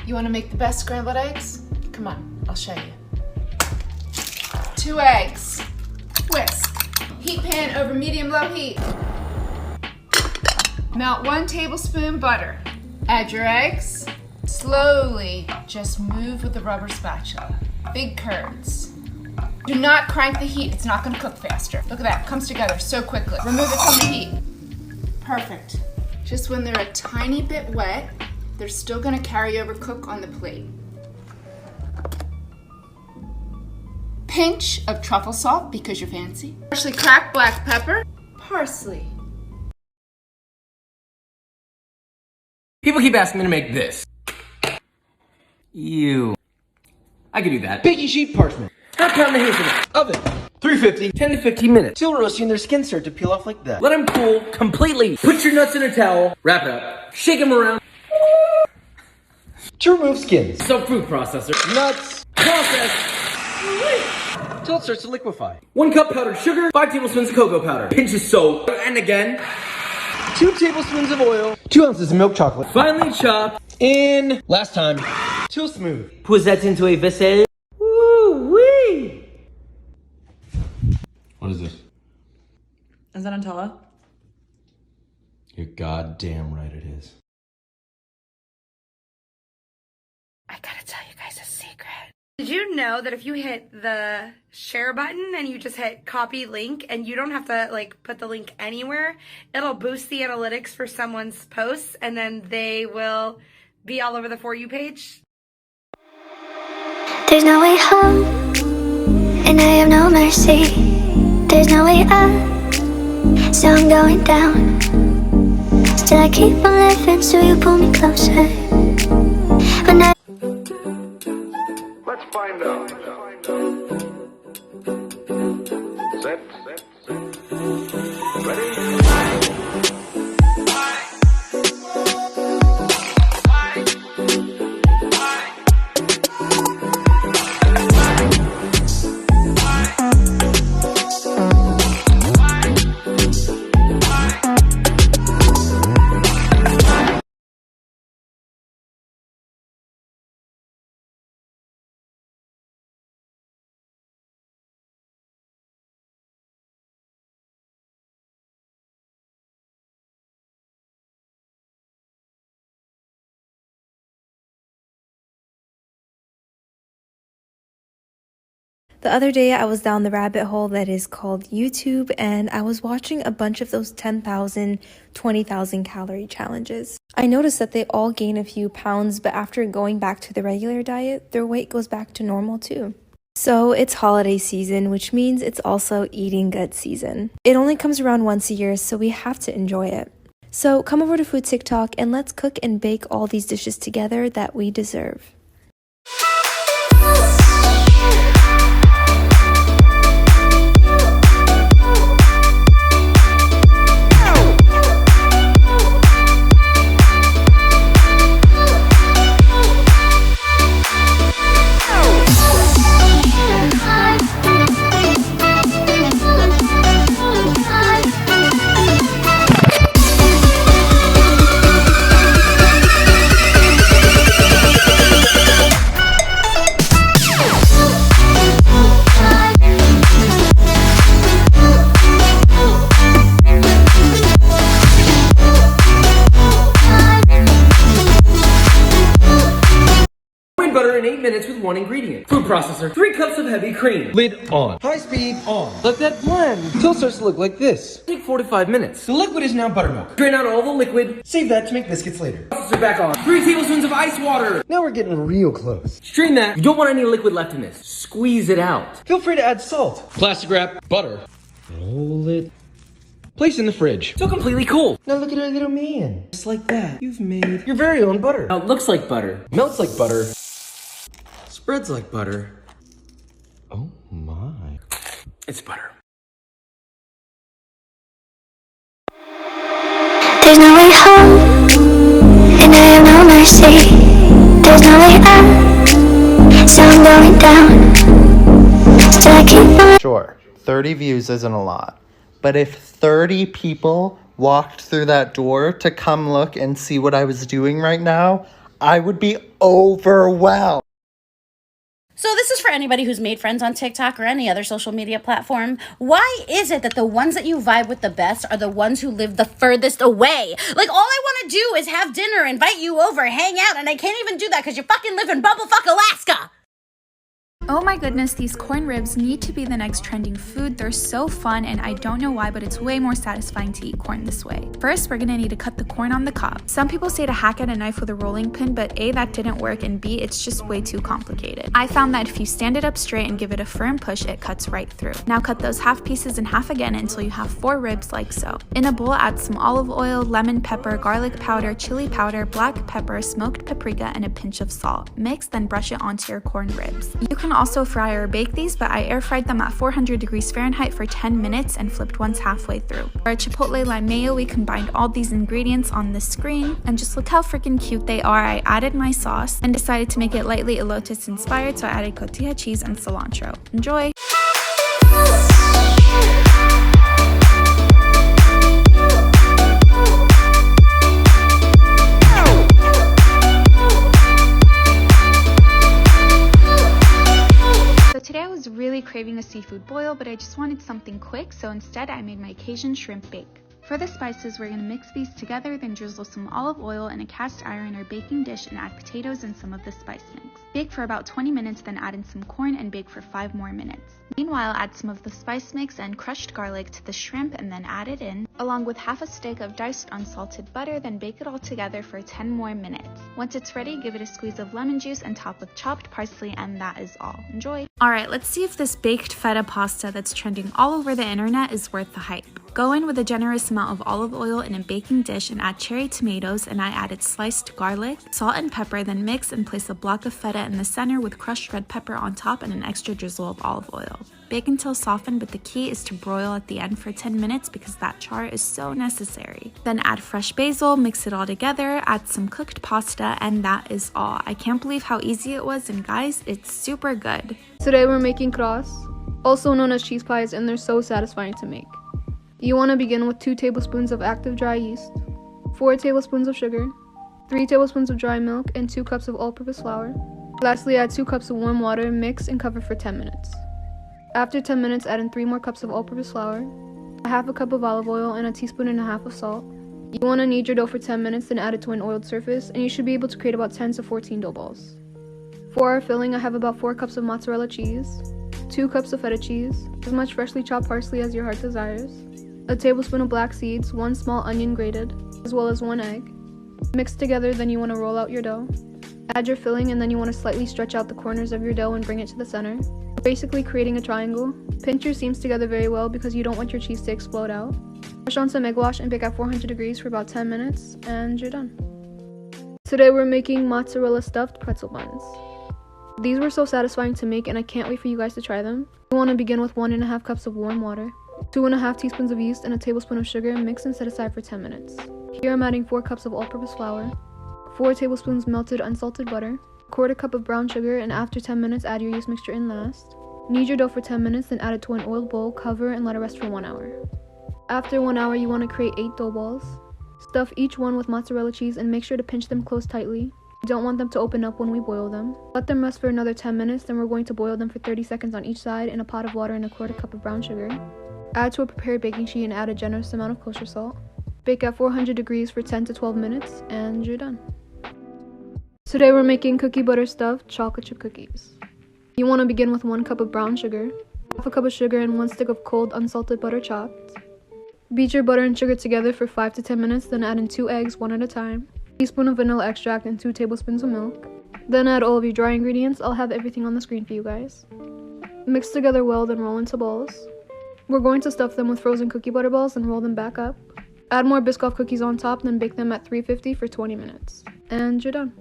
You want to make the best scrambled eggs? Come on, I'll show you. 2 eggs. Whisk. Heat pan over medium-low heat. Melt 1 tablespoon butter. Add your eggs. Slowly, just move with the rubber spatula. Big curds. Do not crank the heat, it's not gonna cook faster. Look at that, it comes together so quickly. Remove it from the heat. Perfect. Just when they're a tiny bit wet, they're still gonna carry over cook on the plate. Pinch of truffle salt because you're fancy. Freshly cracked black pepper. Parsley. People keep asking me to make this. Ew. I can do that. Baking sheet parchment. Half pound of hazelnut. Oven. 350. 10 to 15 minutes. Till roasting, their skin start to peel off like that. Let them cool completely. Put your nuts in a towel. Wrap it up. Shake them around. To remove skins. Sub food processor. Nuts. Process. Till it starts to liquefy. 1 cup powdered sugar. 5 tablespoons of cocoa powder. Pinch of salt. And again. 2 tablespoons of oil. 2 ounces of milk chocolate. Finely chopped. In. Last time. Till smooth. Push that into a vessel. Woo-wee. What is this? Is that Nutella? You're goddamn right it is. I gotta tell you guys a secret. Did you know that if you hit the share button and you just hit copy link and you don't have to like put the link anywhere, it'll boost the analytics for someone's posts and then they will be all over the For You page? There's no way home, and I have no mercy. There's no way up, so I'm going down. Still I keep on living, so you pull me closer. When I Let's find out. Set. Ready? The other day I was down the rabbit hole that is called YouTube and I was watching a bunch of those 10,000, 20,000 calorie challenges. I noticed that they all gain a few pounds, but after going back to the regular diet, their weight goes back to normal too. So it's holiday season, which means it's also eating good season. It only comes around once a year, so we have to enjoy it. So come over to Food TikTok and let's cook and bake all these dishes together that we deserve. Butter in 8 minutes with 1 ingredient. Food processor. 3 cups of heavy cream. Lid on. High speed on. Let that blend till it starts to look like this. Take 4 to 5 minutes. The liquid is now buttermilk. Drain out all the liquid. Save that to make biscuits later. Processor back on. 3 tablespoons of ice water. Now we're getting real close. Strain that. You don't want any liquid left in this. Squeeze it out. Feel free to add salt. Plastic wrap. Butter. Roll it. Place in the fridge. So completely cool. Now look at our little man. Just like that, you've made your very own butter. Now it looks like butter. Melts like butter. Spreads like butter. Oh my. It's butter. there's no way home, and I have no mercy. There's no way up, so I'm going down. Still I keep on. Sure, 30 views isn't a lot, but if 30 people walked through that door to come look and see what I was doing right now, I would be overwhelmed. So this is for anybody who's made friends on TikTok or any other social media platform. Why is it that the ones that you vibe with the best are the ones who live the furthest away? Like, all I want to do is have dinner, invite you over, hang out, and I can't even do that because you fucking live in Bumblefuck, Alaska! Oh my goodness, these corn ribs need to be the next trending food. They're so fun, and I don't know why, but it's way more satisfying to eat corn this way. First, we're gonna need to cut the corn on the cob. Some people say to hack at a knife with a rolling pin, but A, that didn't work, and B, it's just way too complicated. I found that if you stand it up straight and give it a firm push, it cuts right through. Now cut those half pieces in half again until you have 4 ribs like so. In a bowl, add some olive oil, lemon pepper, garlic powder, chili powder, black pepper, smoked paprika, and a pinch of salt. Mix, then brush it onto your corn ribs. You can also fry or bake these, but I air fried them at 400 degrees Fahrenheit for 10 minutes and flipped once halfway through. For our chipotle lime mayo, we combined all these ingredients on the screen, and just look how freaking cute they are. I added my sauce and decided to make it lightly elotes inspired, so I added cotija cheese and cilantro. Enjoy! Really craving a seafood boil, but I just wanted something quick, so instead I made my Cajun shrimp bake. For the spices, we're going to mix these together, then drizzle some olive oil in a cast iron or baking dish and add potatoes and some of the spice mix. Bake for about 20 minutes, then add in some corn and bake for 5 more minutes. Meanwhile, add some of the spice mix and crushed garlic to the shrimp and then add it in, along with half a stick of diced unsalted butter, then bake it all together for 10 more minutes. Once it's ready, give it a squeeze of lemon juice and top with chopped parsley, and that is all. Enjoy! Alright, let's see if this baked feta pasta that's trending all over the internet is worth the hype. Go in with a generous amount of olive oil in a baking dish and add cherry tomatoes, and I added sliced garlic, salt and pepper, then mix and place a block of feta in the center with crushed red pepper on top and an extra drizzle of olive oil. Bake until softened, but the key is to broil at the end for 10 minutes because that char is so necessary. Then add fresh basil, mix it all together, add some cooked pasta, and that is all. I can't believe how easy it was, and guys, it's super good. Today we're making cross, also known as cheese pies, and they're so satisfying to make. You want to begin with 2 tablespoons of active dry yeast, 4 tablespoons of sugar, 3 tablespoons of dry milk, and 2 cups of all-purpose flour. Lastly, add 2 cups of warm water, mix, and cover for 10 minutes. After 10 minutes, add in 3 more cups of all-purpose flour, a half a cup of olive oil, and a teaspoon and a half of salt. You want to knead your dough for 10 minutes, then add it to an oiled surface, and you should be able to create about 10 to 14 dough balls. For our filling, I have about 4 cups of mozzarella cheese, 2 cups of feta cheese, as much freshly chopped parsley as your heart desires, a tablespoon of black seeds, 1 small onion grated, as well as 1 egg. Mix together, then you want to roll out your dough. Add your filling, and then you want to slightly stretch out the corners of your dough and bring it to the center, basically creating a triangle. Pinch your seams together very well because you don't want your cheese to explode out. Brush on some egg wash and bake at 400 degrees for about 10 minutes, and you're done. Today we're making mozzarella stuffed pretzel buns. These were so satisfying to make, and I can't wait for you guys to try them. You want to begin with 1.5 cups of warm water, 2.5 teaspoons of yeast, and a tablespoon of sugar. Mix and set aside for 10 minutes. Here I'm adding 4 cups of all-purpose flour, 4 tablespoons melted unsalted butter, 1/4 cup of brown sugar, and after 10 minutes add your yeast mixture in last. Knead your dough for 10 minutes, then add it to an oiled bowl, cover, and let it rest for 1 hour. After 1 hour, you want to create 8 dough balls. Stuff each one with mozzarella cheese and make sure to pinch them close tightly. You don't want them to open up when we boil them. Let them rest for another 10 minutes, then we're going to boil them for 30 seconds on each side in a pot of water and 1/4 cup of brown sugar. Add to a prepared baking sheet and add a generous amount of kosher salt. Bake at 400 degrees for 10 to 12 minutes, and you're done. Today we're making cookie butter stuffed chocolate chip cookies. You want to begin with 1 cup of brown sugar, half a cup of sugar, and 1 stick of cold unsalted butter chopped. Beat your butter and sugar together for 5 to 10 minutes, then add in 2 eggs, 1 at a time, a teaspoon of vanilla extract, and 2 tablespoons of milk. Then add all of your dry ingredients. I'll have everything on the screen for you guys. Mix together well, then roll into balls. We're going to stuff them with frozen cookie butter balls and roll them back up. Add more Biscoff cookies on top, then bake them at 350 for 20 minutes. And you're done.